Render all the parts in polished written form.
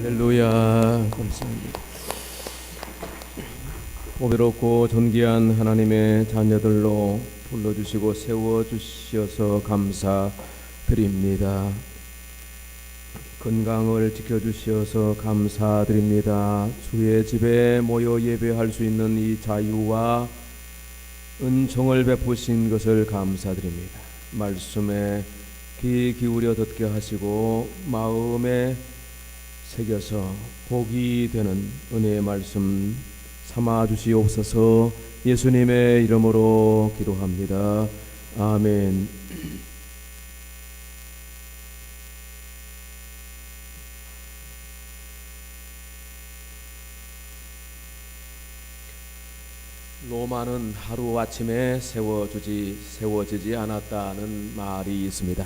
할렐루야. 감사합니다. 보배롭고 존귀한 하나님의 자녀들로 불러주시고 세워주셔서 감사드립니다. 건강을 지켜주셔서 감사드립니다. 주의 집에 모여 예배할 수 있는 이 자유와 은총을 베푸신 것을 감사드립니다. 말씀에 귀 기울여 듣게 하시고 마음에 새겨서 복이 되는 은혜의 말씀 삼아 주시옵소서. 예수님의 이름으로 기도합니다. 아멘. 로마는 하루아침에 세워지지 않았다는 말이 있습니다.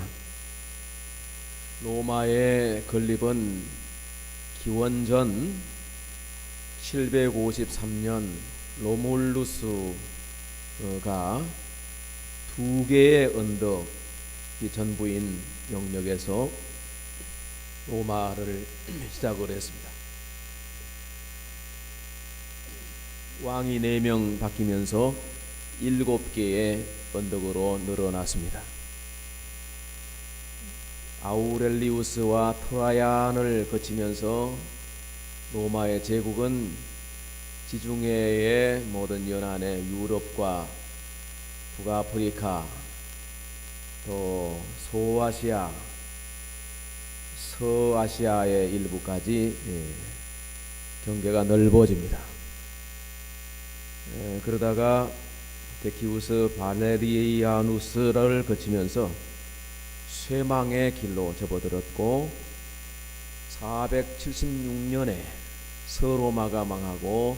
로마의 건립은 기원전 753년 로물루스가 두 개의 언덕이 전부인 영역에서 로마를 시작을 했습니다. 왕이 4명 바뀌면서 7개의 언덕으로 늘어났습니다. 아우렐리우스와 트라이안을 거치면서 로마의 제국은 지중해의 모든 연안의 유럽과 북아프리카, 또 소아시아, 서아시아의 일부까지 경계가 넓어집니다. 그러다가 데키우스 발레리아누스를 거치면서 쇠망의 길로 접어들었고 476년에 서로마가 망하고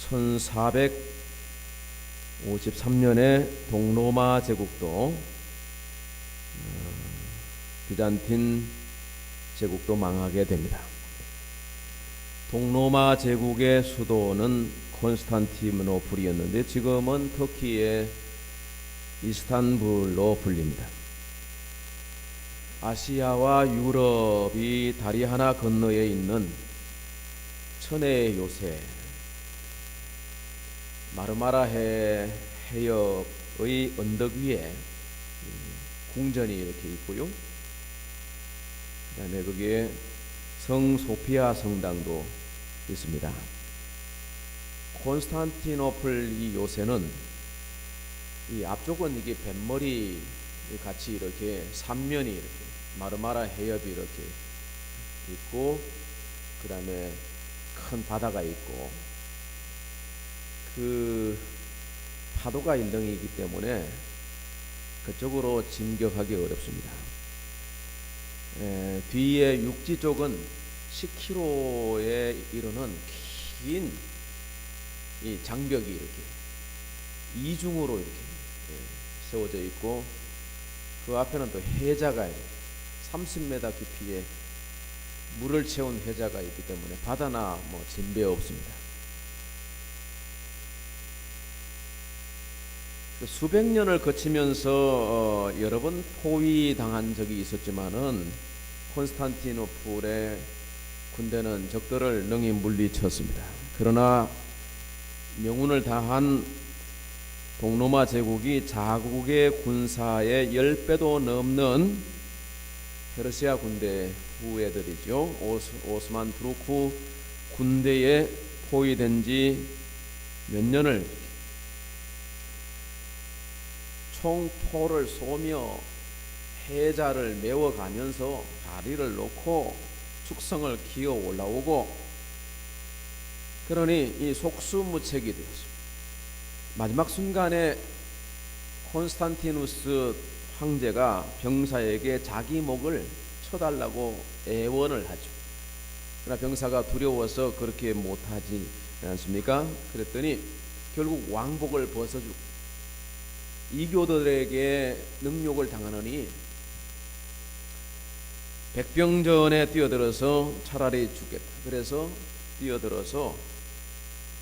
1453년에 동로마 제국도 비잔틴 제국도 망하게 됩니다. 동로마 제국의 수도는 콘스탄티노플이었는데 지금은 터키의 이스탄불로 불립니다. 아시아와 유럽이 다리 하나 건너에 있는 천혜의 요새 마르마라 해협의 언덕 위에 궁전이 이렇게 있고요. 그다음에 거기에 성 소피아 성당도 있습니다. 콘스탄티노플 이 요새는 이 앞쪽은 이게 뱃머리 같이 이렇게 삼면이 이렇게 마르마라 해협이 이렇게 있고, 그 다음에 큰 바다가 있고, 그 파도가 일렁이기 때문에 그쪽으로 진격하기 어렵습니다. 뒤에 육지 쪽은 10km에 이르는 긴 이 장벽이 이렇게 이중으로 이렇게 세워져 있고, 그 앞에는 또 해자가 30m 깊이에 물을 채운 해자가 있기 때문에 바다나 진배 없습니다. 수백 년을 거치면서 여러 번 포위당한 적이 있었지만은 콘스탄티노플의 군대는 적들을 능히 물리쳤습니다. 그러나 명운을 다한 동로마 제국이 자국의 군사의 10배도 넘는 페르시아 군대 후예들이죠. 오스만 투르크 군대에 포위된 지 몇 년을 총포를 쏘며 해자를 메워가면서 다리를 놓고 축성을 기어 올라오고, 그러니 이 속수무책이 되었습니다. 마지막 순간에 콘스탄티누스 황제가 병사에게 자기 목을 쳐달라고 애원을 하죠. 그러나 병사가 두려워서 그렇게 못하지 않습니까? 그랬더니 결국 왕복을 벗어주고 이교도들에게 능욕을 당하느니 백병전에 뛰어들어서 차라리 죽겠다. 그래서 뛰어들어서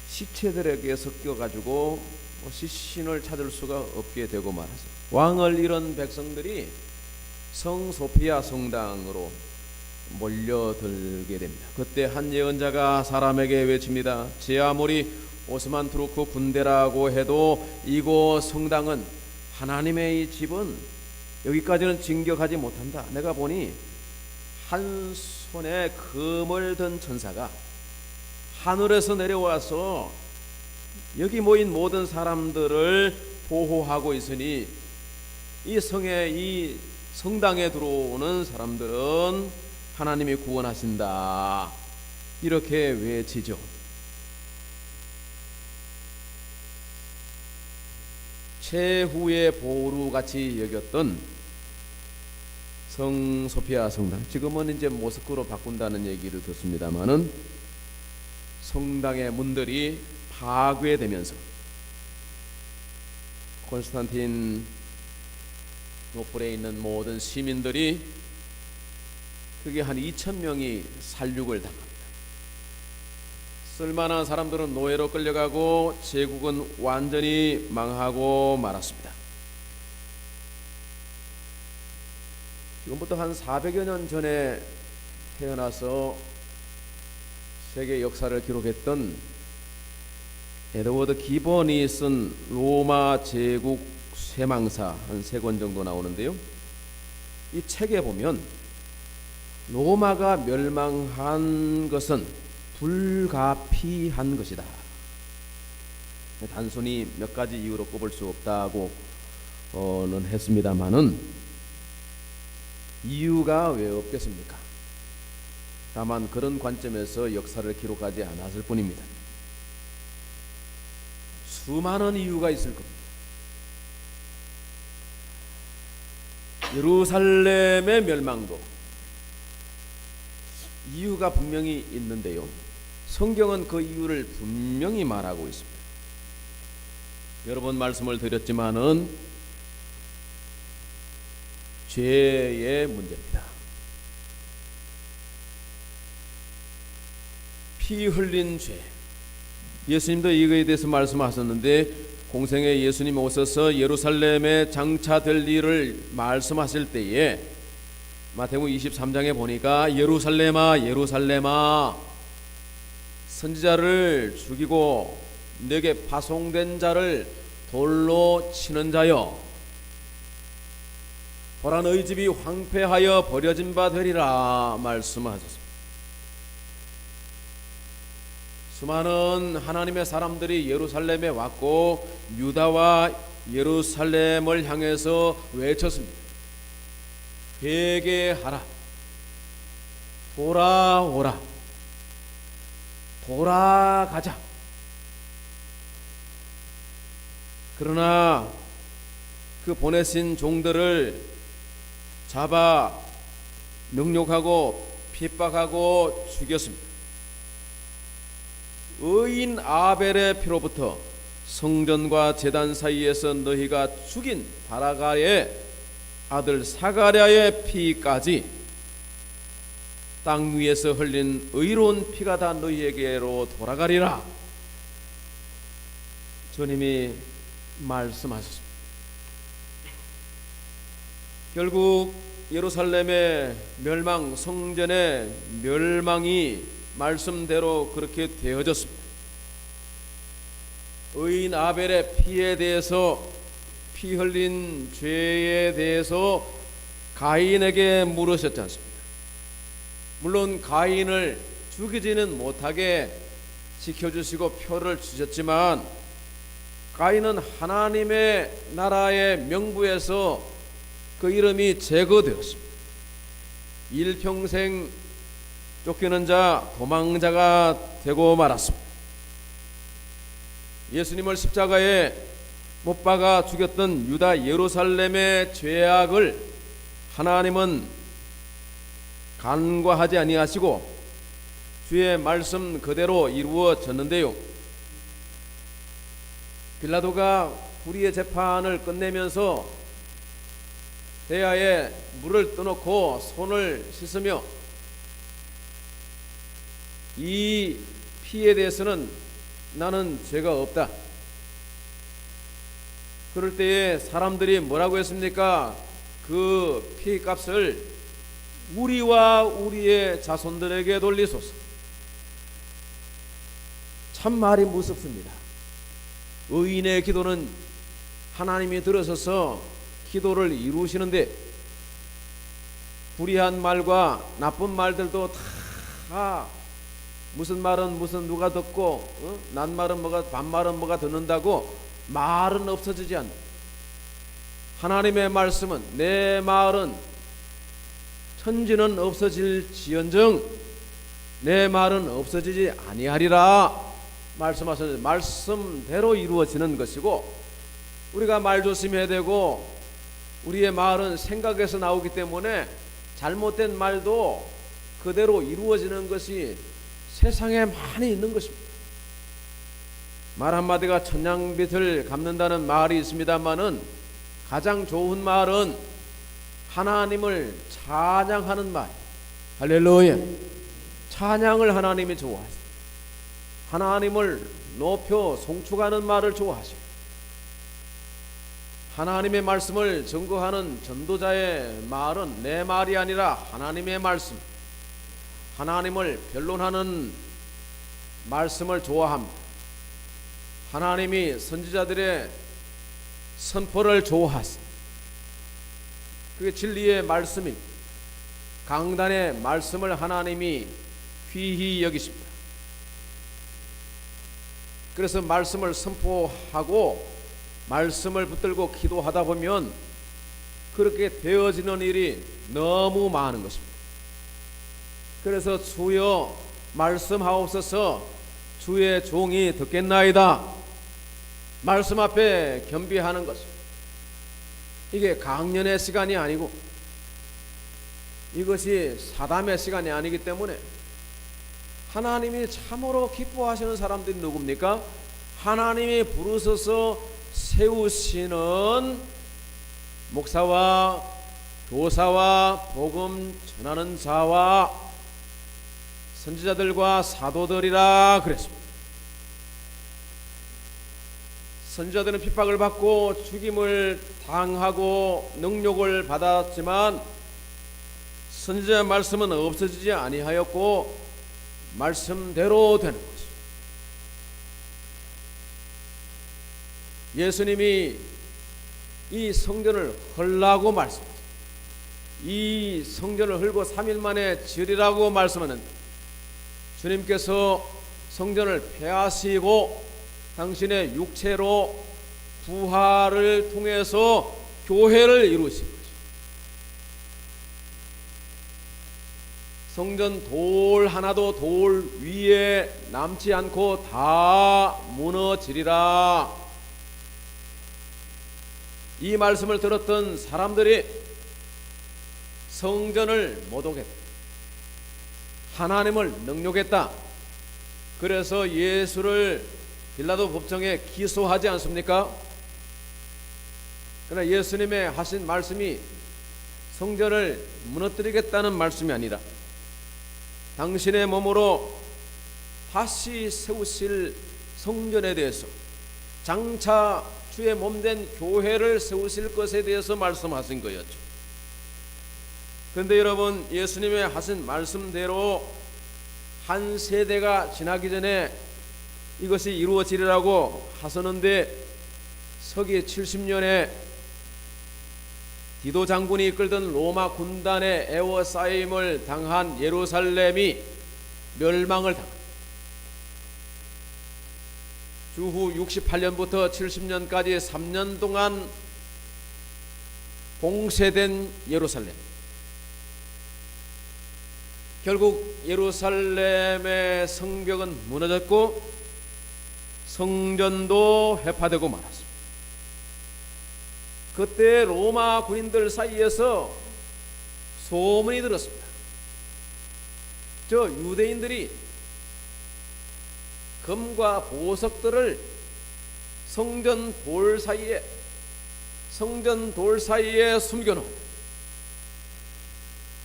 시체들에게 섞여가지고 시신을 찾을 수가 없게 되고 말았습니다. 왕을 잃은 백성들이 성 소피아 성당으로 몰려들게 됩니다. 그때 한 예언자가 사람에게 외칩니다. 제 아무리 오스만 투르크 군대라고 해도 이곳 성당은 하나님의 이 집은 여기까지는 진격하지 못한다. 내가 보니 한 손에 금을 든 천사가 하늘에서 내려와서 여기 모인 모든 사람들을 보호하고 있으니 이 성에, 이 성당에 들어오는 사람들은 하나님이 구원하신다. 이렇게 외치죠. 최후의 보루같이 여겼던 성 소피아 성당, 지금은 이제 모스크로 바꾼다는 얘기를 듣습니다마는 성당의 문들이 파괴되면서 콘스탄틴 노플에 있는 모든 시민들이 그게 한 2,000명이 살육을 당합니다. 쓸만한 사람들은 노예로 끌려가고 제국은 완전히 망하고 말았습니다. 지금부터 한 400여 년 전에 태어나서 세계 역사를 기록했던 에드워드 기본이 쓴 로마 제국 쇠망사 한 3권 정도 나오는데요. 이 책에 보면 로마가 멸망한 것은 불가피한 것이다. 단순히 몇 가지 이유로 꼽을 수 없다고는 했습니다마는 이유가 왜 없겠습니까? 다만 그런 관점에서 역사를 기록하지 않았을 뿐입니다. 수많은 이유가 있을 겁니다. 예루살렘의 멸망도 이유가 분명히 있는데요. 성경은 그 이유를 분명히 말하고 있습니다. 여러 번 말씀을 드렸지만은 죄의 문제입니다. 피 흘린 죄. 예수님도 이거에 대해서 말씀하셨는데 공생에 예수님 오셔서 예루살렘에 장차될 일을 말씀하실 때에 마태복음 23장에 보니까 예루살렘아 예루살렘아 선지자를 죽이고 내게 파송된 자를 돌로 치는 자여 보라 너희 집이 황폐하여 버려진 바 되리라 말씀하셨습니다. 수많은 하나님의 사람들이 예루살렘에 왔고 유다와 예루살렘을 향해서 외쳤습니다. 회개하라. 돌아오라. 돌아가자. 그러나 그 보내신 종들을 잡아 능욕하고 핍박하고 죽였습니다. 의인 아벨의 피로부터 성전과 제단 사이에서 너희가 죽인 바라가의 아들 사가랴의 피까지 땅 위에서 흘린 의로운 피가 다 너희에게로 돌아가리라. 주님이 말씀하셨습니다. 결국 예루살렘의 멸망, 성전의 멸망이 말씀대로 그렇게 되어졌습니다. 의인 아벨의 피에 대해서, 피 흘린 죄에 대해서 가인에게 물으셨지 않습니까? 물론 가인을 죽이지는 못하게 지켜주시고 표를 주셨지만 가인은 하나님의 나라의 명부에서 그 이름이 제거되었습니다. 일평생 쫓기는 자, 도망자가 되고 말았습니다. 예수님을 십자가에 못 박아 죽였던 유다 예루살렘의 죄악을 하나님은 간과하지 아니하시고 주의 말씀 그대로 이루어졌는데요. 빌라도가 불의의 재판을 끝내면서 대야에 물을 떠놓고 손을 씻으며 이 피에 대해서는 나는 죄가 없다. 그럴 때에 사람들이 뭐라고 했습니까? 그 피값을 우리와 우리의 자손들에게 돌리소서. 참 말이 무섭습니다. 의인의 기도는 하나님이 들으셔서 기도를 이루시는데, 불의한 말과 나쁜 말들도 다 무슨 말은 무슨 누가 듣고 낱말은 뭐가 반말은 뭐가 듣는다고 말은 없어지지 않는, 하나님의 말씀은 내 말은 천지는 없어질지언정 내 말은 없어지지 아니하리라 말씀하셨는데, 말씀대로 이루어지는 것이고, 우리가 말 조심해야 되고, 우리의 말은 생각에서 나오기 때문에 잘못된 말도 그대로 이루어지는 것이 세상에 많이 있는 것입니다. 말 한마디가 천냥빚을 갚는다는 말이 있습니다만은, 가장 좋은 말은 하나님을 찬양하는 말. 할렐루야. 찬양을 하나님이 좋아하세요. 하나님을 높여 송축하는 말을 좋아하시고, 하나님의 말씀을 증거하는 전도자의 말은 내 말이 아니라 하나님의 말씀, 하나님을 변론하는 말씀을 좋아합니다. 하나님이 선지자들의 선포를 좋아하십니다. 그게 진리의 말씀입니다. 강단의 말씀을 하나님이 귀히 여기십니다. 그래서 말씀을 선포하고 말씀을 붙들고 기도하다 보면 그렇게 되어지는 일이 너무 많은 것입니다. 그래서 주여 말씀하옵소서, 주의 종이 듣겠나이다 말씀 앞에 겸비하는 것입니다. 이게 강연의 시간이 아니고 이것이 사담의 시간이 아니기 때문에, 하나님이 참으로 기뻐하시는 사람들이 누굽니까? 하나님이 부르셔서 세우시는 목사와 교사와 복음 전하는 자와 선지자들과 사도들이라 그랬습니다. 선지자들은 핍박을 받고 죽임을 당하고 능욕을 받았지만 선지자의 말씀은 없어지지 아니하였고 말씀대로 되는 것입니다. 예수님이 이 성전을 헐라고 말씀하셨습니다. 이 성전을 헐고 3일 만에 지으리라고 말씀하는, 주님께서 성전을 폐하시고 당신의 육체로 부활을 통해서 교회를 이루신 것입니다. 성전 돌 하나도 돌 위에 남지 않고 다 무너지리라. 이 말씀을 들었던 사람들이 성전을 모독했다, 하나님을 능욕했다. 그래서 예수를 빌라도 법정에 기소하지 않습니까? 그러나 예수님의 하신 말씀이 성전을 무너뜨리겠다는 말씀이 아니라 당신의 몸으로 다시 세우실 성전에 대해서, 장차 주의 몸된 교회를 세우실 것에 대해서 말씀하신 거였죠. 그런데 여러분, 예수님의 하신 말씀대로 한 세대가 지나기 전에 이것이 이루어지리라고 하셨는데, 서기 70년에 디도 장군이 이끌던 로마 군단의 에워싸임을 당한 예루살렘이 멸망을 당합니다. 주후 68년부터 70년까지 3년 동안 봉쇄된 예루살렘. 결국 예루살렘의 성벽은 무너졌고 성전도 해파되고 말았습니다. 그때 로마 군인들 사이에서 소문이 들었습니다. 저 유대인들이 금과 보석들을 성전 돌 사이에 숨겨놓은,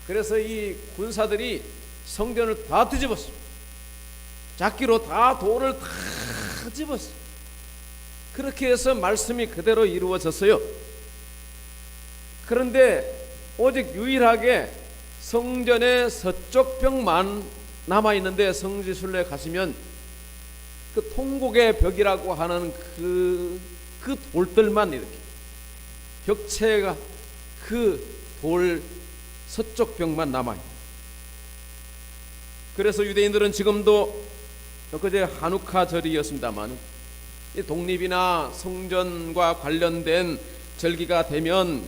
그래서 이 군사들이 성전을 다 뒤집었습니다. 잡기로 다 돌을 다 집었습니다. 그렇게 해서 말씀이 그대로 이루어졌어요. 그런데 오직 유일하게 성전의 서쪽 벽만 남아 있는데 성지순례 가시면 그 통곡의 벽이라고 하는 그 돌들만 이렇게 벽체가 그 돌 서쪽 벽만 남아 있는. 그래서 유대인들은 지금도 그제 한우카절이었습니다만 이 독립이나 성전과 관련된 절기가 되면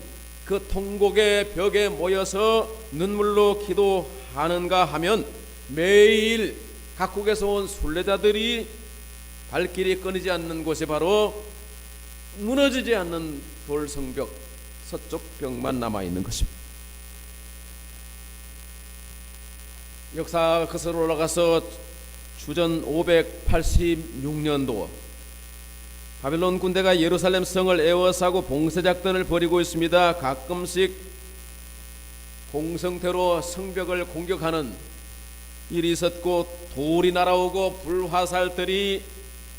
그 통곡의 벽에 모여서 눈물로 기도하는가 하면 매일 각국에서 온 순례자들이 발길이 끊이지 않는 곳이 바로 무너지지 않는 돌성벽 서쪽 벽만 남아 있는 것입니다. 역사 거슬러 올라가서 주전 586년도 바벨론 군대가 예루살렘 성을 에워싸고 봉쇄 작전을 벌이고 있습니다. 가끔씩 공성태로 성벽을 공격하는 일이 있었고 돌이 날아오고 불화살들이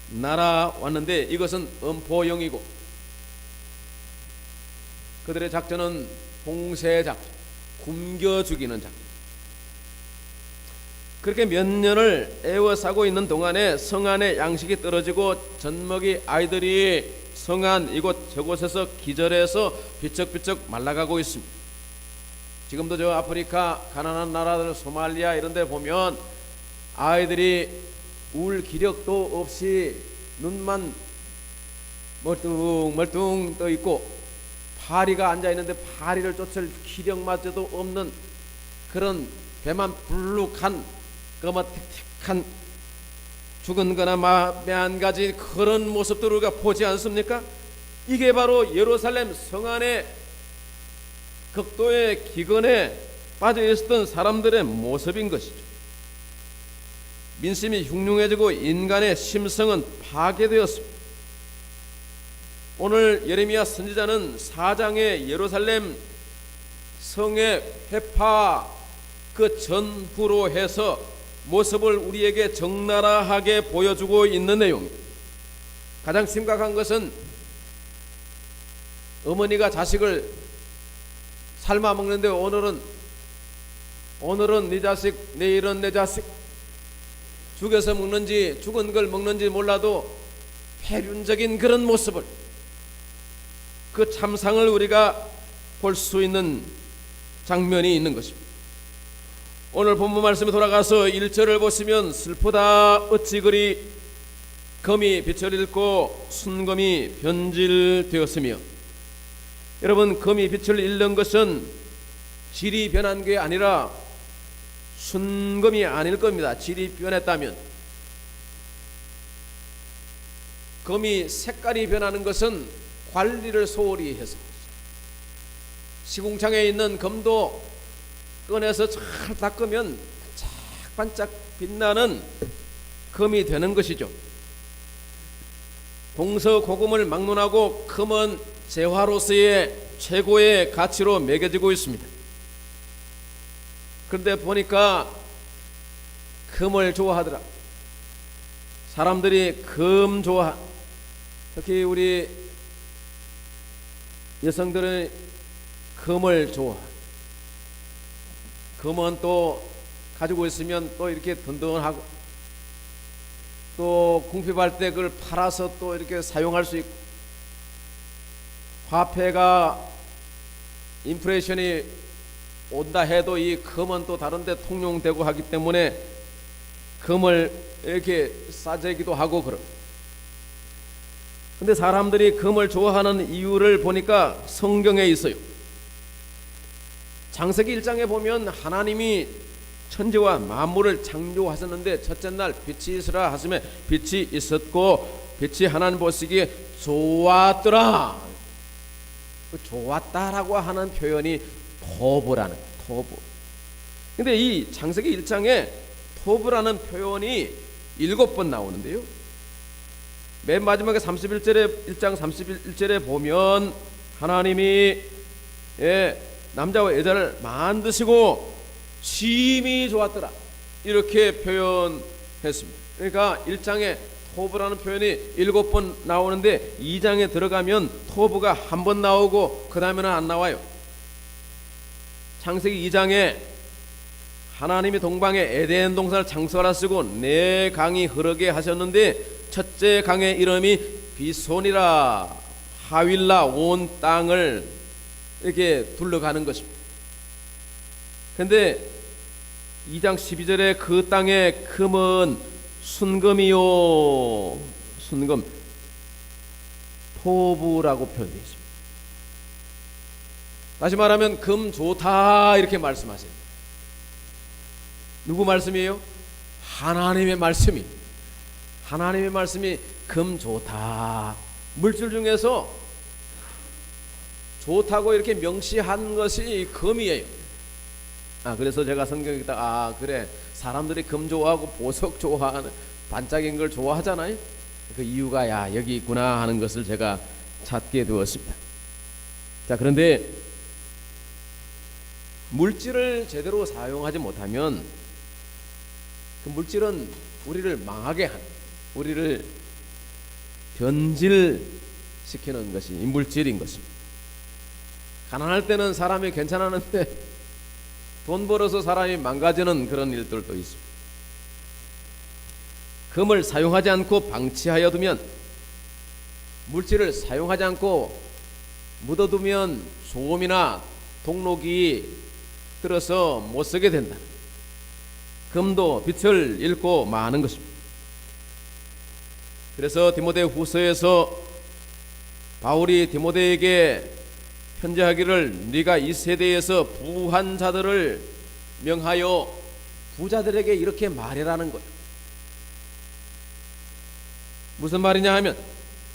날아왔는데 이것은 음포용이고 그들의 작전은 봉쇄 작전, 굶겨 죽이는 작전. 그렇게 몇 년을 에워싸고 있는 동안에 성 안에 양식이 떨어지고 젖먹이 아이들이 성 안 이곳 저곳에서 기절해서 비쩍비쩍 말라가고 있습니다. 지금도 저 아프리카 가난한 나라들 소말리아 이런 데 보면 아이들이 울 기력도 없이 눈만 멀뚱멀뚱 떠 있고 파리가 앉아 있는데 파리를 쫓을 기력마저도 없는 그런 배만 불룩한 거마틱틱한 죽은 거나 매한가지 그런 모습들을 우리가 보지 않습니까? 이게 바로 예루살렘 성 안에 극도의 기근에 빠져 있었던 사람들의 모습인 것이죠. 민심이 흉흉해지고 인간의 심성은 파괴되었습니다. 오늘 예레미야 선지자는 4장의 예루살렘 성의 회파 그 전후로 해서 모습을 우리에게 적나라하게 보여주고 있는 내용입니다. 가장 심각한 것은 어머니가 자식을 삶아 먹는데 오늘은 네 자식, 내일은 내 자식, 죽여서 먹는지 죽은 걸 먹는지 몰라도 폐륜적인 그런 모습을, 그 참상을 우리가 볼 수 있는 장면이 있는 것입니다. 오늘 본문 말씀에 돌아가서 1절을 보시면 슬프다 어찌 그리 검이 빛을 잃고 순검이 변질되었으며, 여러분 검이 빛을 잃는 것은 질이 변한 게 아니라 순검이 아닐 겁니다. 질이 변했다면. 검이 색깔이 변하는 것은 관리를 소홀히 해서, 시궁창에 있는 검도 꺼내서 잘 닦으면 반짝반짝 빛나는 검이 되는 것이죠. 동서고금을 막론하고 금은 재화로서의 최고의 가치로 매겨지고 있습니다. 그런데 보니까 금을 좋아하더라. 사람들이 금 좋아, 특히 우리 여성들은 금을 좋아. 금은 또 가지고 있으면 또 이렇게 든든하고, 또 궁핍할 때 그걸 팔아서 또 이렇게 사용할 수 있고, 화폐가 인플레이션이 온다 해도 이 금은 또 다른 데 통용되고 하기 때문에 금을 이렇게 싸재기도 하고 그러고. 근데 사람들이 금을 좋아하는 이유를 보니까 성경에 있어요. 창세기 1장에 보면 하나님이 천지와 만물을 창조하셨는데 첫째 날 빛이 있으라 하심에 빛이 있었고 빛이 하나님 보시기에 좋았더라. 그 좋았다라고 하는 표현이 토브라는 거예요. 토브. 근데 이 창세기 1장에 토브라는 표현이 7번 나오는데요, 맨 마지막에 31절에 1장 31절에 보면 하나님이 남자와 여자를 만드시고 심히 좋았더라 이렇게 표현했습니다. 그러니까 1장에 토브라는 표현이 7번 나오는데 2장에 들어가면 토브가 한 번 나오고 그 다음에는 안 나와요. 창세기 2장에 하나님이 동방에 에덴 동산을 창설하시고 네 강이 흐르게 하셨는데 첫째 강의 이름이 비손이라 하윌라 온 땅을 이렇게 둘러가는 것입니다. 근데 2장 12절에 그 땅의 금은 순금이요, 순금, 토부라고 표현되어 있습니다. 다시 말하면 금 좋다 이렇게 말씀하세요. 누구 말씀이에요? 하나님의 말씀이. 하나님의 말씀이 금 좋다. 물질 중에서 좋다고 이렇게 명시한 것이 금이에요. 그래서 제가 성경에다 그래 사람들이 금 좋아하고 보석 좋아하는 반짝인 걸 좋아하잖아요. 그 이유가 여기 있구나 하는 것을 제가 찾게 되었습니다. 자, 그런데 물질을 제대로 사용하지 못하면 그 물질은 우리를 망하게 하는, 우리를 변질시키는 것이 이 물질인 것입니다. 가난할 때는 사람이 괜찮았는데 돈 벌어서 사람이 망가지는 그런 일들도 있습니다. 금을 사용하지 않고 방치하여 두면, 물질을 사용하지 않고 묻어두면 소음이나 동록이 들어서 못 쓰게 된다. 금도 빛을 잃고 마는 것입니다. 그래서 디모데 후서에서 바울이 디모데에게 편지하기를 네가 이 세대에서 부한 자들을 명하여 부자들에게 이렇게 말해라는 거예요. 무슨 말이냐 하면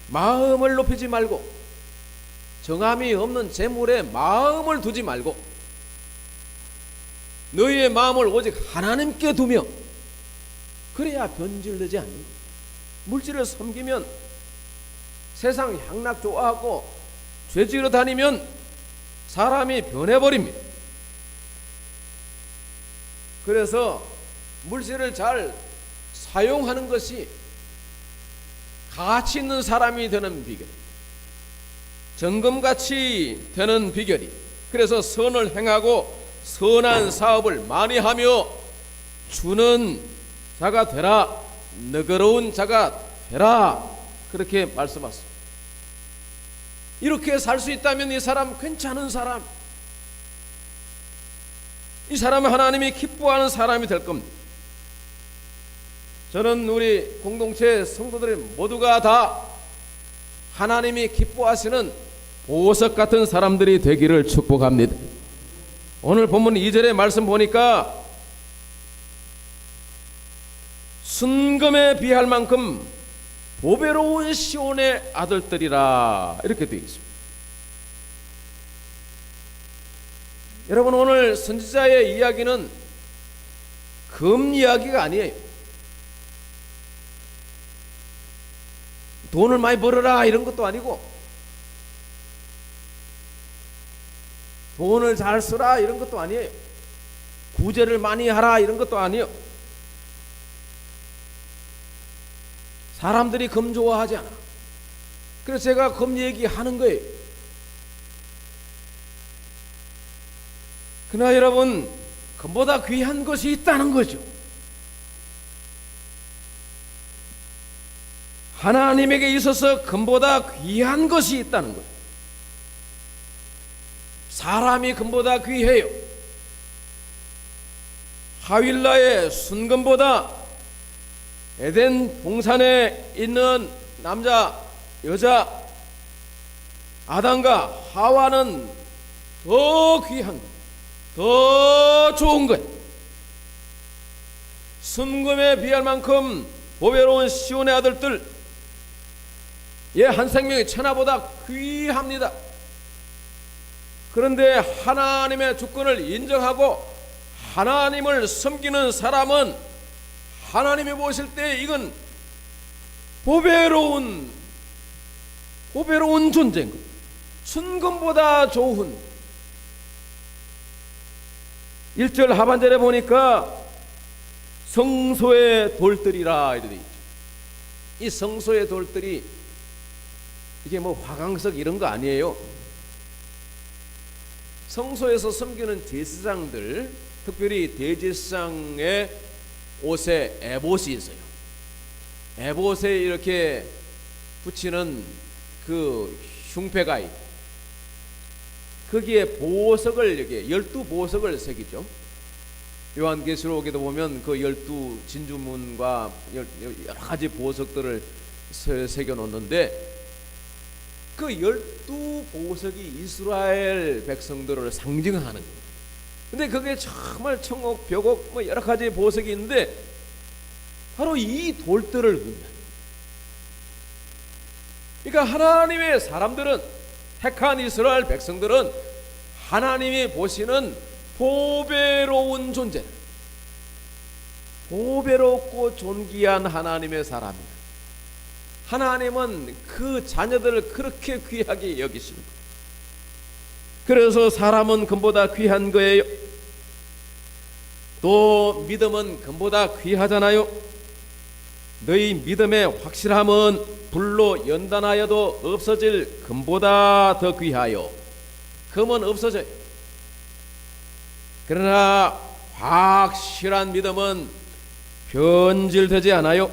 마음을 높이지 말고 정함이 없는 재물에 마음을 두지 말고 너희의 마음을 오직 하나님께 두며 그래야 변질되지 않는 거예요. 물질을 섬기면 세상 향락 좋아하고 죄지으러 다니면 사람이 변해버립니다. 그래서 물질을 잘 사용하는 것이 가치 있는 사람이 되는 비결, 정금같이 되는 비결이. 그래서 선을 행하고 선한 사업을 많이 하며 주는 자가 되라, 너그러운 자가 되라, 그렇게 말씀하셨습니다. 이렇게 살 수 있다면 이 사람 괜찮은 사람, 이 사람은 하나님이 기뻐하는 사람이 될 겁니다. 저는 우리 공동체 성도들 모두가 다 하나님이 기뻐하시는 보석 같은 사람들이 되기를 축복합니다. 오늘 본문 2절의 말씀 보니까 순금에 비할 만큼 보배로운 시온의 아들들이라 이렇게 되어 있습니다. 여러분, 오늘 선지자의 이야기는 금 이야기가 아니에요. 돈을 많이 벌어라 이런 것도 아니고 돈을 잘 쓰라 이런 것도 아니에요. 구제를 많이 하라 이런 것도 아니에요. 사람들이 금 좋아하지 않아. 그래서 제가 금 얘기하는 거예요. 그러나 여러분, 금보다 귀한 것이 있다는 거죠. 하나님에게 있어서 금보다 귀한 것이 있다는 거예요. 사람이 금보다 귀해요. 하윌라의 순금보다 에덴 동산에 있는 남자, 여자, 아담과 하와는 더 귀한 거예요. 더 좋은 거예요. 순금에 비할 만큼 보배로운 시온의 아들들, 한 생명이 천하보다 귀합니다. 그런데 하나님의 주권을 인정하고 하나님을 섬기는 사람은 하나님이 보실 때 이건 보배로운 존재인 거예요. 순금보다 좋은. 1절 하반절에 보니까 성소의 돌들이라 이렇게 돼 있죠. 이 성소의 돌들이 이게 뭐 화강석 이런 거 아니에요. 성소에서 섬기는 제사장들, 특별히 대제사장의 옷에 에봇이 있어요. 에봇에 이렇게 붙이는 그 흉패가 있고, 거기에 보석을, 이렇게 12보석을 새기죠. 요한계시록에도 보면 그 12진주문과 여러 가지 보석들을 새겨 놓는데, 그 12보석이 이스라엘 백성들을 상징하는 거예요. 근데 그게 정말 청옥, 벽옥, 뭐 여러 가지 보석이 있는데, 바로 이 돌들을 의미합니다. 그러니까 하나님의 사람들은, 택한 이스라엘 백성들은 하나님이 보시는 보배로운 존재, 보배롭고 존귀한 하나님의 사람입니다. 하나님은 그 자녀들을 그렇게 귀하게 여기십니다. 그래서 사람은 금보다 귀한 거예요. 또 믿음은 금보다 귀하잖아요. 너희 믿음의 확실함은 불로 연단하여도 없어질 금보다 더 귀하여. 금은 없어져요. 그러나 확실한 믿음은 변질되지 않아요.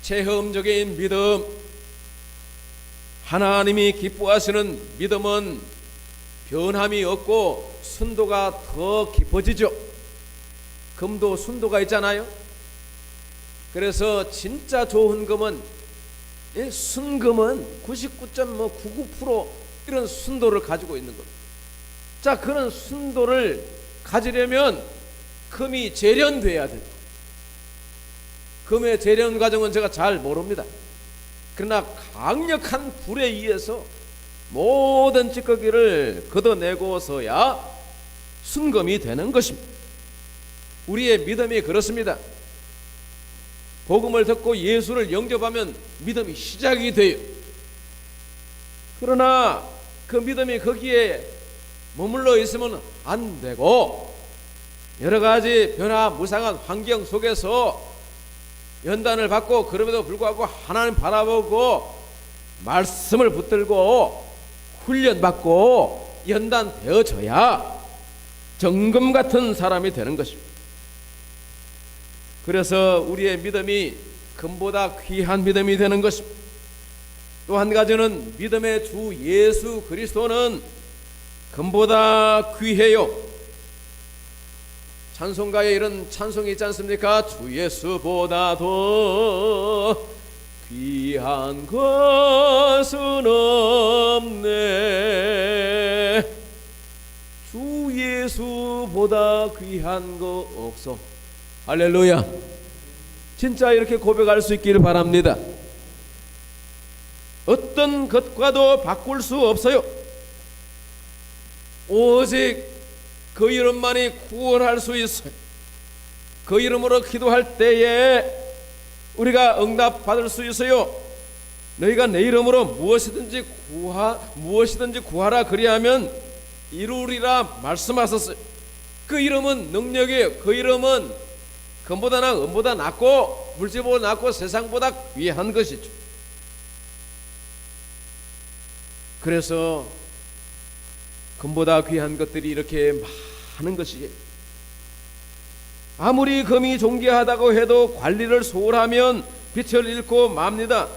체험적인 믿음, 하나님이 기뻐하시는 믿음은 변함이 없고 순도가 더 깊어지죠. 금도 순도가 있잖아요. 그래서 진짜 좋은 금은, 순금은 99.99% 이런 순도를 가지고 있는 겁니다. 자, 그런 순도를 가지려면 금이 재련돼야 돼요. 금의 재련 과정은 제가 잘 모릅니다. 그러나 강력한 불에 의해서 모든 찌꺼기를 걷어내고서야 순금이 되는 것입니다. 우리의 믿음이 그렇습니다. 복음을 듣고 예수를 영접하면 믿음이 시작이 돼요. 그러나 그 믿음이 거기에 머물러 있으면 안 되고, 여러 가지 변화무쌍한 환경 속에서 연단을 받고, 그럼에도 불구하고 하나님 바라보고 말씀을 붙들고 훈련받고 연단되어져야 정금 같은 사람이 되는 것입니다. 그래서 우리의 믿음이 금보다 귀한 믿음이 되는 것입니다. 또 한 가지는 믿음의 주 예수 그리스도는 금보다 귀해요. 찬송가에 이런 찬송이 있지 않습니까? 주 예수보다 더 귀한 것은 없네. 주 예수보다 귀한 거 없어. 할렐루야. 진짜 이렇게 고백할 수 있기를 바랍니다. 어떤 것과도 바꿀 수 없어요. 오직 그 이름만이 구원할 수 있어요. 그 이름으로 기도할 때에 우리가 응답받을 수 있어요. 너희가 내 이름으로 무엇이든지 구하라 그리하면 이루리라 말씀하셨어요. 그 이름은 능력이에요. 그 이름은 금보다나 은보다 낫고 물질보다 낫고 세상보다 귀한 것이죠. 그래서 금보다 귀한 것들이 이렇게 많은 것이에요. 아무리 금이 존귀하다고 해도 관리를 소홀하면 빛을 잃고 맙니다.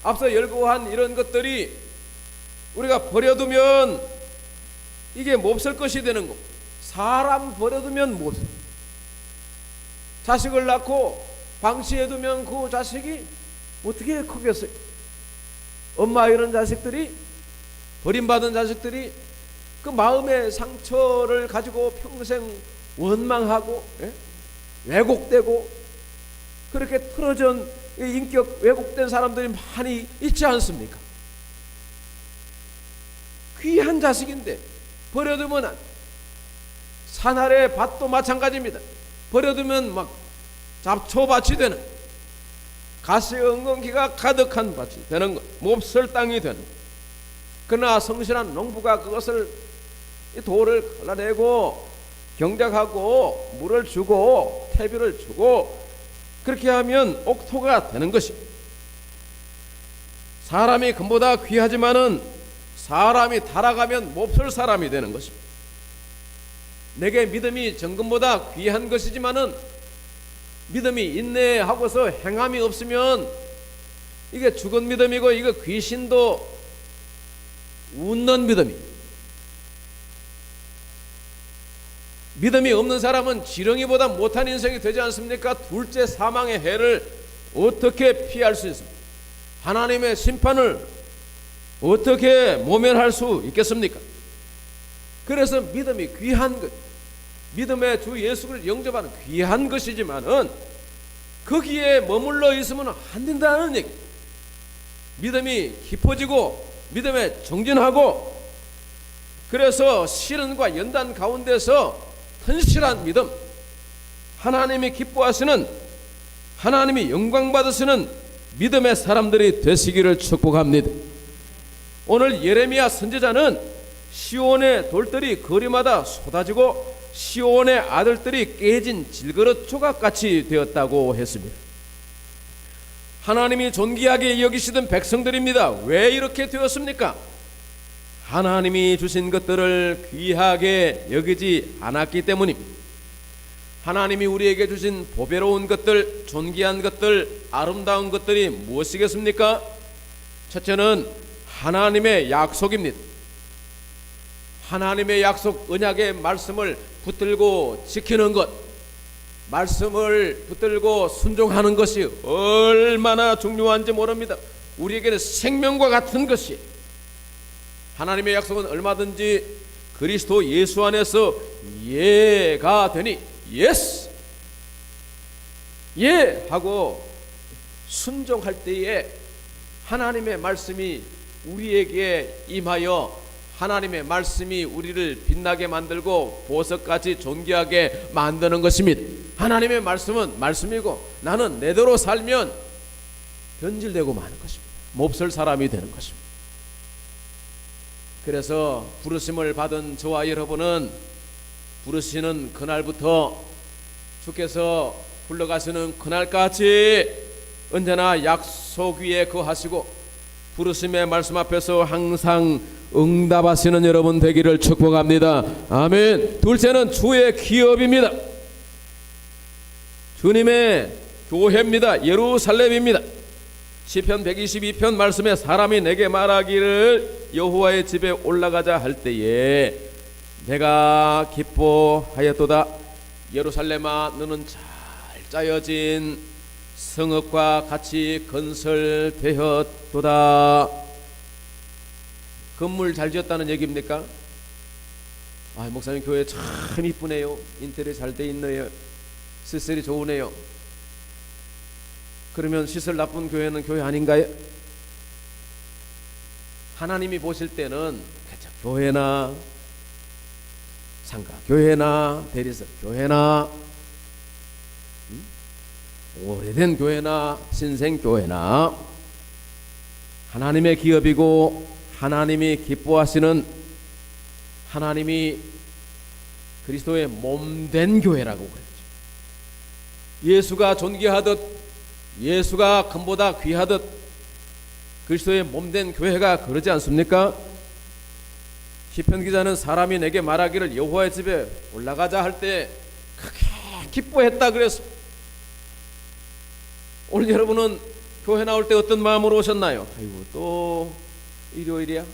앞서 열거한 이런 것들이 우리가 버려두면 이게 몹쓸 것이 되는 거. 사람 버려두면 몹쓸. 자식을 낳고 방치해두면 그 자식이 어떻게 크겠어요? 엄마 이런 자식들이, 버림받은 자식들이 그 마음의 상처를 가지고 평생 원망하고 왜곡되고 그렇게 틀어진 인격 왜곡된 사람들이 많이 있지 않습니까? 귀한 자식인데 버려두면, 산 아래 밭도 마찬가지입니다. 버려두면 막 잡초밭이 되는, 가시 엉겅퀴가 가득한 밭이 되는 것, 몹쓸 땅이 되는 것. 그러나 성실한 농부가 그것을, 돌을 갈라내고 경작하고 물을 주고 퇴비를 주고 그렇게 하면 옥토가 되는 것입니다. 사람이 금보다 귀하지만은 사람이 타락하면 몹쓸 사람이 되는 것입니다. 내게 믿음이 정금보다 귀한 것이지만은 믿음이 인내하고서 행함이 없으면 이게 죽은 믿음이고, 이거 귀신도 웃는 믿음이. 믿음이 없는 사람은 지렁이보다 못한 인생이 되지 않습니까? 둘째 사망의 해를 어떻게 피할 수 있습니까? 하나님의 심판을 어떻게 모면할 수 있겠습니까? 그래서 믿음이 귀한 것, 믿음의 주 예수를 영접하는 귀한 것이지만은 거기에 머물러 있으면 안 된다는 얘기. 믿음이 깊어지고 믿음에 정진하고, 그래서 시련과 연단 가운데서 튼실한 믿음, 하나님이 기뻐하시는, 하나님이 영광 받으시는 믿음의 사람들이 되시기를 축복합니다. 오늘 예레미야 선지자는 시온의 돌들이 거리마다 쏟아지고 시온의 아들들이 깨진 질그릇 조각같이 되었다고 했습니다. 하나님이 존귀하게 여기시던 백성들입니다. 왜 이렇게 되었습니까? 하나님이 주신 것들을 귀하게 여기지 않았기 때문입니다. 하나님이 우리에게 주신 보배로운 것들, 존귀한 것들, 아름다운 것들이 무엇이겠습니까? 첫째는 하나님의 약속입니다. 하나님의 약속, 언약의 말씀을 붙들고 지키는 것, 말씀을 붙들고 순종하는 것이 얼마나 중요한지 모릅니다. 우리에게는 생명과 같은 것이, 하나님의 약속은 얼마든지 그리스도 예수 안에서 예가 되니 예스, 예 하고 순종할 때에 하나님의 말씀이 우리에게 임하여 하나님의 말씀이 우리를 빛나게 만들고 보석같이 존귀하게 만드는 것입니다. 하나님의 말씀은 말씀이고 나는 내대로 살면 변질되고 마는 것입니다. 몹쓸 사람이 되는 것입니다. 그래서 부르심을 받은 저와 여러분은 부르시는 그날부터, 주께서 불러가시는 그날까지 언제나 약속 위에 거하시고 부르심의 말씀 앞에서 항상 응답하시는 여러분 되기를 축복합니다. 아멘. 둘째는 주의 기업입니다. 주님의 교회입니다. 예루살렘입니다. 시편 122편 말씀에 사람이 내게 말하기를 여호와의 집에 올라가자 할 때에 내가 기뻐하였도다. 예루살렘아, 너는 잘 짜여진 성읍과 같이 건설되었도다. 건물 잘 지었다는 얘기입니까? 아, 목사님 교회 참 이쁘네요. 인테리어 잘 돼 있네요. 시설이 좋으네요. 그러면 시설 나쁜 교회는 교회 아닌가요? 하나님이 보실 때는 교회나 상가 교회나 대리석 교회나 오래된 교회나 신생 교회나 하나님의 기업이고 하나님이 기뻐하시는, 하나님이 그리스도의 몸된 교회라고 그랬죠. 예수가 존귀하듯, 예수가 금보다 귀하듯 그리스도의 몸된 교회가 그러지 않습니까? 시편 기자는 사람이 내게 말하기를 여호와의 집에 올라가자 할 때 크게 기뻐했다 그랬어. 오늘 여러분은 교회 나올 때 어떤 마음으로 오셨나요? 아이고, 또 일요일이야?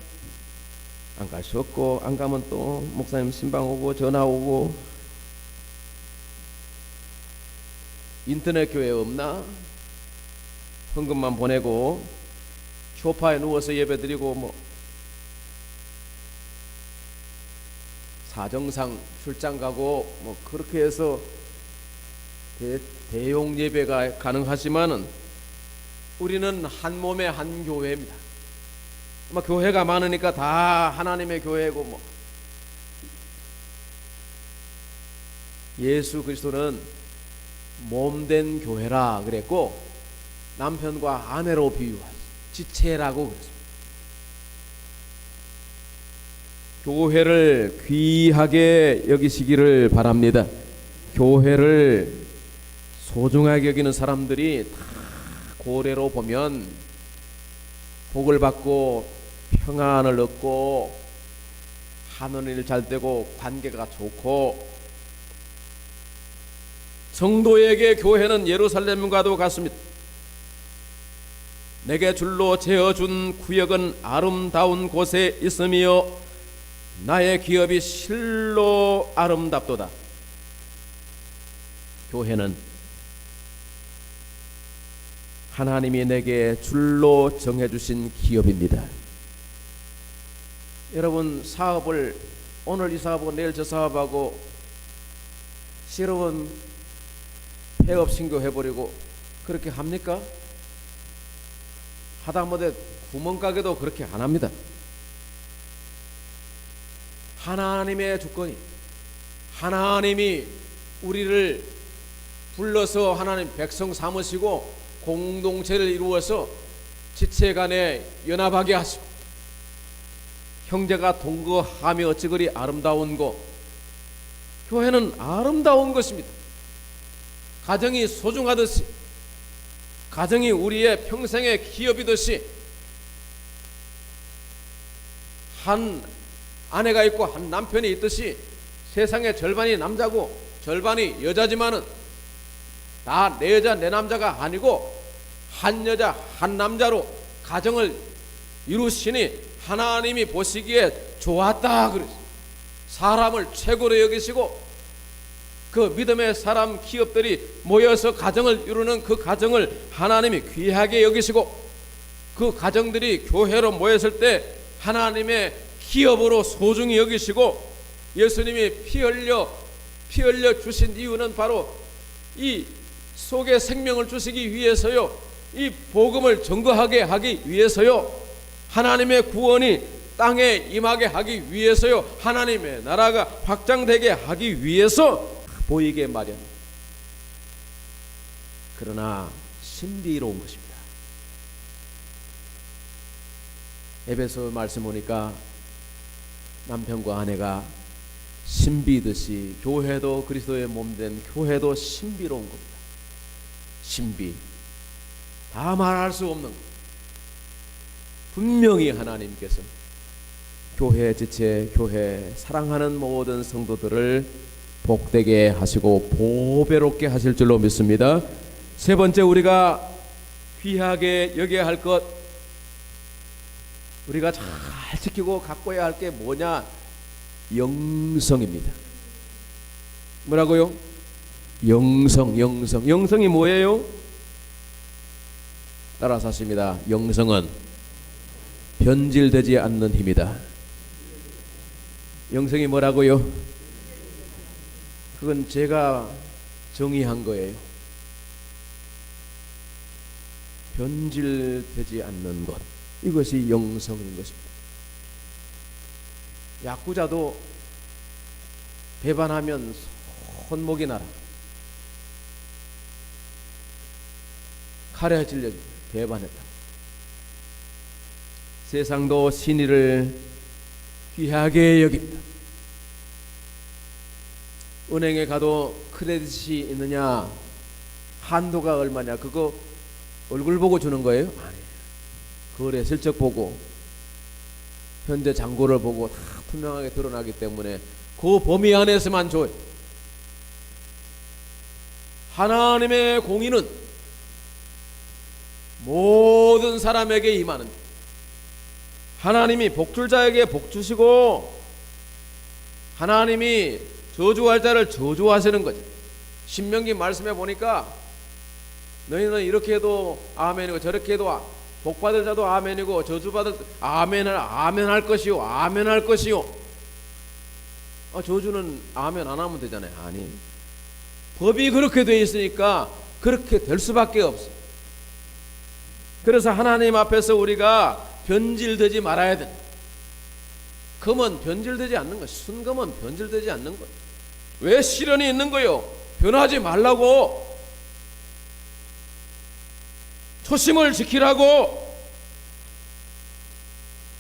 안 갈 수 없고, 안 가면 또 목사님 신방 오고 전화 오고. 인터넷 교회 없나? 헌금만 보내고 소파에 누워서 예배 드리고, 뭐 사정상 출장 가고 뭐 그렇게 해서 대용 예배가 가능하지만은 우리는 한 몸의 한 교회입니다. 교회가 많으니까 다 하나님의 교회고, 뭐 예수 그리스도는 몸된 교회라 그랬고 남편과 아내로 비유하죠. 지체라고 그랬습니다. 교회를 귀하게 여기시기를 바랍니다. 교회를 소중하게 여기는 사람들이 다 고래로 보면 복을 받고 평안을 얻고 하는 일 잘 되고 관계가 좋고 성도에게 교회는 예루살렘과도 같습니다. 내게 줄로 재어준 구역은 아름다운 곳에 있으며 나의 기업이 실로 아름답도다. 교회는 하나님이 내게 줄로 정해주신 기업입니다. 여러분, 사업을 오늘 이 사업하고 내일 저 사업하고 실업은 폐업 신고해버리고 그렇게 합니까? 하다못해 구멍가게도 그렇게 안 합니다. 하나님의 주권이, 하나님이 우리를 불러서 하나님 백성 삼으시고 공동체를 이루어서 지체간에 연합하게 하시고 형제가 동거하며 어찌 그리 아름다운 것. 교회는 아름다운 것입니다. 가정이 소중하듯이, 가정이 우리의 평생의 기업이듯이, 한 아내가 있고 한 남편이 있듯이 세상의 절반이 남자고 절반이 여자지만은 다 내 여자 내 남자가 아니고 한 여자 한 남자로 가정을 이루시니 하나님이 보시기에 좋았다 그랬어요. 사람을 최고로 여기시고 그 믿음의 사람 기업들이 모여서 가정을 이루는 그 가정을 하나님이 귀하게 여기시고 그 가정들이 교회로 모였을 때 하나님의 기업으로 소중히 여기시고 예수님이 피 흘려 주신 이유는 바로 이 속에 생명을 주시기 위해서요, 이 복음을 증거하게 하기 위해서요, 하나님의 구원이 땅에 임하게 하기 위해서요, 하나님의 나라가 확장되게 하기 위해서 보이게 마련. 그러나 신비로운 것입니다. 에베소 말씀 보니까 남편과 아내가 신비듯이 교회도 그리스도의 몸된 교회도 신비로운 겁니다. 신비, 다 말할 수 없는 것. 분명히 하나님께서 교회 지체, 교회 사랑하는 모든 성도들을 복되게 하시고 보배롭게 하실 줄로 믿습니다. 세 번째, 우리가 귀하게 여겨야 할 것, 우리가 잘 지키고 가꿔야 할 게 뭐냐? 영성입니다. 뭐라고요? 영성이 뭐예요? 따라서 하십니다. 영성은 변질되지 않는 힘이다. 영성이 뭐라고요? 그건 제가 정의한 거예요. 변질되지 않는 것, 이것이 영성인 것입니다. 야구자도 배반하면 손목이 나라. 칼에 찔려 배반했다. 세상도 신의를 귀하게 여깁니다. 은행에 가도 크레딧이 있느냐, 한도가 얼마냐, 그거 얼굴 보고 주는 거예요? 아니에요. 거래 실적 보고 현재 잔고를 보고 다 투명하게 드러나기 때문에 그 범위 안에서만 줘요. 하나님의 공의는 모든 사람에게 임하는, 하나님이 복줄자에게 복주시고 하나님이 저주할 자를 저주하시는 거죠. 신명기 말씀에 보니까 너희는 이렇게 해도 아멘이고 저렇게 해도 복받을 자도 아멘이고 저주받을 아멘할 것이요, 아멘할 것이요. 저주는 아멘 안 하면 되잖아요. 아니, 법이 그렇게 돼 있으니까 그렇게 될 수밖에 없어. 그래서 하나님 앞에서 우리가 변질되지 말아야 돼. 금은 변질되지 않는 것, 순금은 변질되지 않는 것. 왜 시련이 있는 거요? 변하지 말라고, 초심을 지키라고.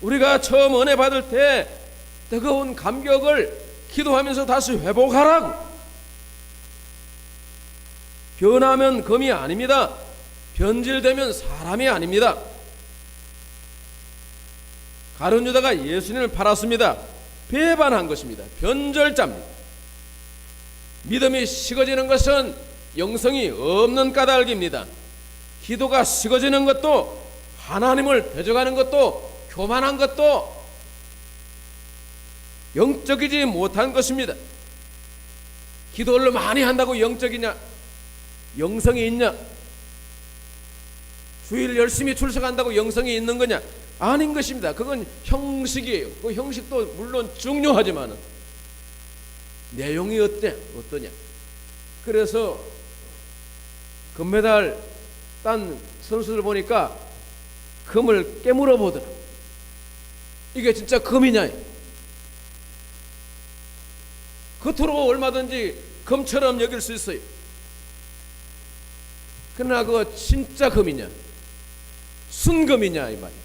우리가 처음 은혜 받을 때 뜨거운 감격을 기도하면서 다시 회복하라고. 변하면 금이 아닙니다. 변질되면 사람이 아닙니다. 가룟 유다가 예수님을 팔았습니다. 배반한 것입니다. 변절자입니다. 믿음이 식어지는 것은 영성이 없는 까닭입니다. 기도가 식어지는 것도, 하나님을 대적하는 것도, 교만한 것도 영적이지 못한 것입니다. 기도를 많이 한다고 영적이냐? 영성이 있냐? 주일 열심히 출석한다고 영성이 있는 거냐? 아닌 것입니다. 그건 형식이에요. 그 형식도 물론 중요하지만 내용이 어떠냐? 그래서 금메달 딴 선수들 보니까 금을 깨물어 보더라. 이게 진짜 금이냐? 겉으로 얼마든지 금처럼 여길 수 있어요. 그러나 그거 진짜 금이냐? 순금이냐 이 말이야.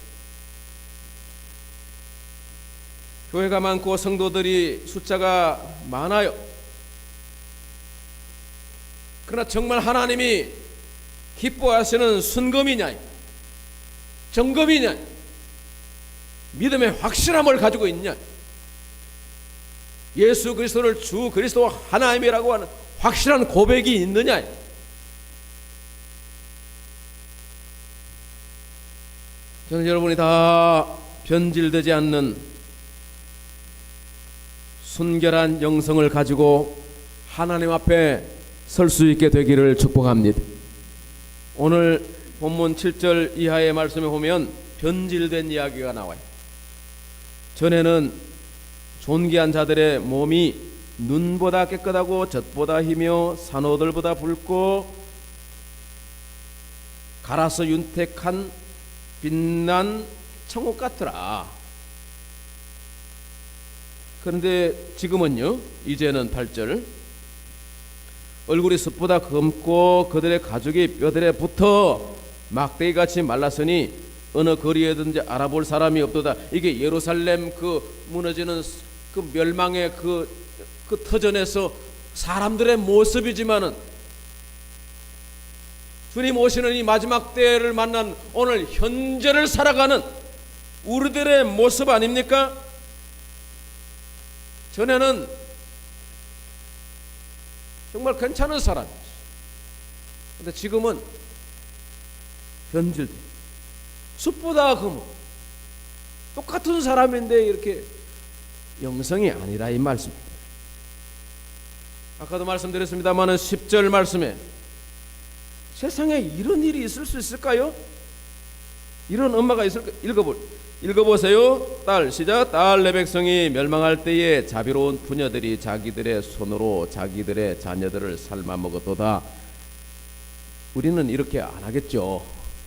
교회가 많고 성도들이 숫자가 많아요. 그러나 정말 하나님이 기뻐하시는 순금이냐, 정금이냐, 믿음의 확실함을 가지고 있냐, 예수 그리스도를 주 그리스도 하나님이라고 하는 확실한 고백이 있느냐. 저는 여러분이 다 변질되지 않는 순결한 영성을 가지고 하나님 앞에 설 수 있게 되기를 축복합니다. 오늘 본문 7절 이하의 말씀에 보면 변질된 이야기가 나와요. 전에는 존귀한 자들의 몸이 눈보다 깨끗하고 젖보다 희며 산호들보다 붉고 갈아서 윤택한 빛난 청옥 같더라. 그런데 지금은요, 이제는 8절, 얼굴이 숯보다 검고 그들의 가죽이 뼈들에 붙어 막대기같이 말랐으니 어느 거리에든지 알아볼 사람이 없도다. 이게 예루살렘 그 무너지는 그 멸망의 그 터전에서 사람들의 모습이지만은 주님 오시는 이 마지막 때를 만난 오늘 현재를 살아가는 우리들의 모습 아닙니까? 전에는 정말 괜찮은 사람이었어요. 근데 지금은 변질돼. 숯보다 금은 똑같은 사람인데 이렇게 영성이 아니라 이 말씀입니다. 아까도 말씀드렸습니다만 10절 말씀에 세상에 이런 일이 있을 수 있을까요? 이런 엄마가 있을까? 읽어보세요. 딸 시작. 딸 내 백성이 멸망할 때에 자비로운 부녀들이 자기들의 손으로 자기들의 자녀들을 삶아 먹어도다. 우리는 이렇게 안 하겠죠.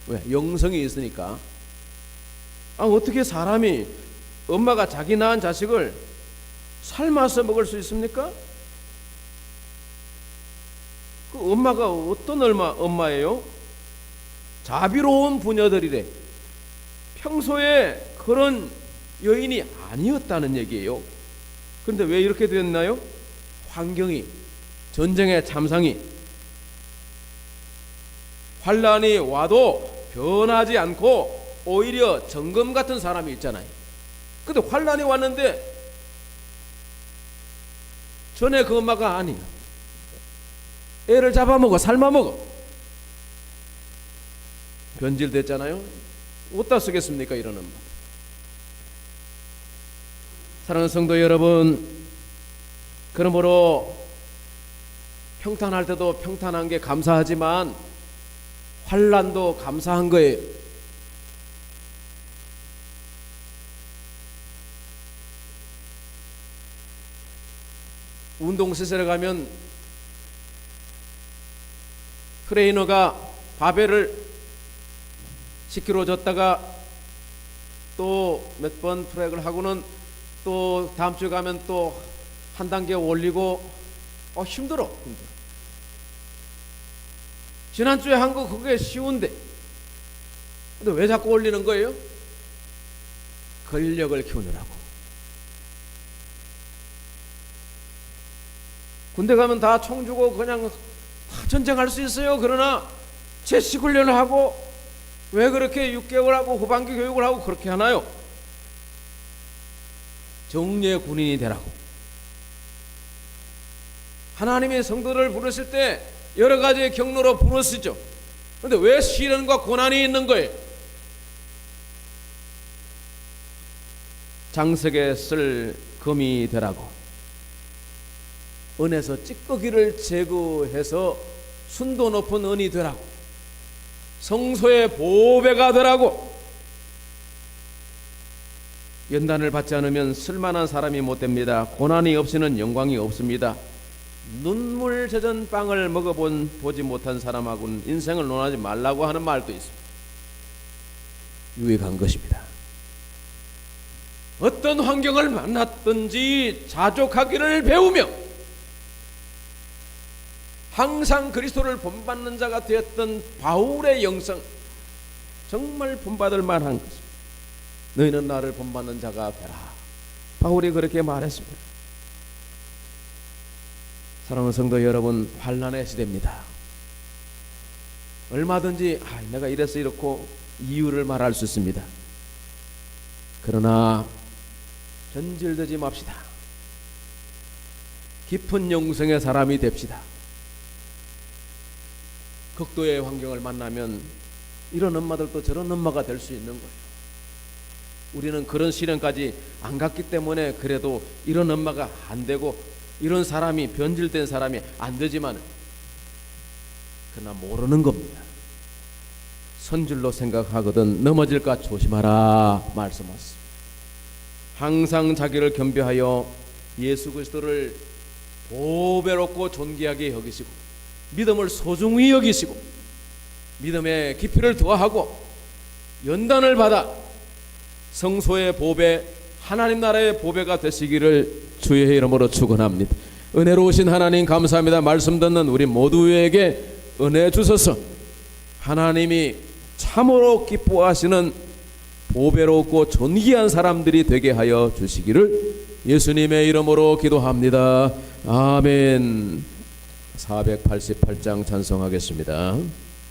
왜? 영성이 있으니까. 어떻게 사람이 엄마가 자기 낳은 자식을 삶아서 먹을 수 있습니까? 그 엄마가 어떤 엄마예요? 자비로운 부녀들이래. 평소에 그런 여인이 아니었다는 얘기예요. 그런데 왜 이렇게 됐나요? 환경이, 전쟁의 참상이, 환란이 와도 변하지 않고 오히려 정금 같은 사람이 있잖아요. 근데 환란이 왔는데 전에 그 엄마가 아니야. 애를 잡아먹어, 삶아먹어. 변질됐잖아요. 어디다 쓰겠습니까, 이런 엄마. 사랑하는 성도 여러분, 그러므로 평탄할 때도 평탄한 게 감사하지만 환란도 감사한 거예요. 운동시설에 가면 트레이너가 바벨을 10kg 줬다가 또 몇 번 트랙을 하고는 또 다음 주에 가면 또 한 단계 올리고 힘들어. 지난주에 한 거 그게 쉬운데 근데 왜 자꾸 올리는 거예요? 근력을 키우느라고. 군대 가면 다 총 주고 그냥 다 전쟁할 수 있어요. 그러나 제식 훈련을 하고 왜 그렇게 6개월 하고 후반기 교육을 하고 그렇게 하나요? 정예의 군인이 되라고. 하나님의 성도를 부르실 때 여러 가지 경로로 부르시죠. 그런데 왜 시련과 고난이 있는 거예요? 장석에 쓸 금이 되라고, 은에서 찌꺼기를 제거해서 순도 높은 은이 되라고, 성소의 보배가 되라고. 연단을 받지 않으면 쓸만한 사람이 못 됩니다. 고난이 없이는 영광이 없습니다. 눈물 젖은 빵을 보지 못한 사람하고는 인생을 논하지 말라고 하는 말도 있습니다. 유익한 것입니다. 어떤 환경을 만났든지 자족하기를 배우며 항상 그리스도를 본받는 자가 되었던 바울의 영성, 정말 본받을 만한 것입니다. 너희는 나를 본받는 자가 되라. 바울이 그렇게 말했습니다. 사랑하는 성도 여러분, 환난의 시대입니다. 얼마든지 내가 이래서 이렇고 이유를 말할 수 있습니다. 그러나 변질되지 맙시다. 깊은 영성의 사람이 됩시다. 극도의 환경을 만나면 이런 엄마들도 저런 엄마가 될 수 있는 거예요. 우리는 그런 시련까지 안 갔기 때문에 그래도 이런 엄마가 안 되고 이런 사람이, 변질된 사람이 안 되지만, 그러나 모르는 겁니다. 선줄로 생각하거든 넘어질까 조심하라 말씀하셨습니다. 항상 자기를 겸비하여 예수 그리스도를 보배롭고 존귀하게 여기시고 믿음을 소중히 여기시고 믿음의 깊이를 더하고 연단을 받아 성소의 보배, 하나님 나라의 보배가 되시기를 주의 이름으로 축원합니다. 은혜로우신 하나님 감사합니다. 말씀 듣는 우리 모두에게 은혜 주소서. 하나님이 참으로 기뻐하시는 보배롭고 존귀한 사람들이 되게 하여 주시기를 예수님의 이름으로 기도합니다. 아멘. 488장 찬송하겠습니다.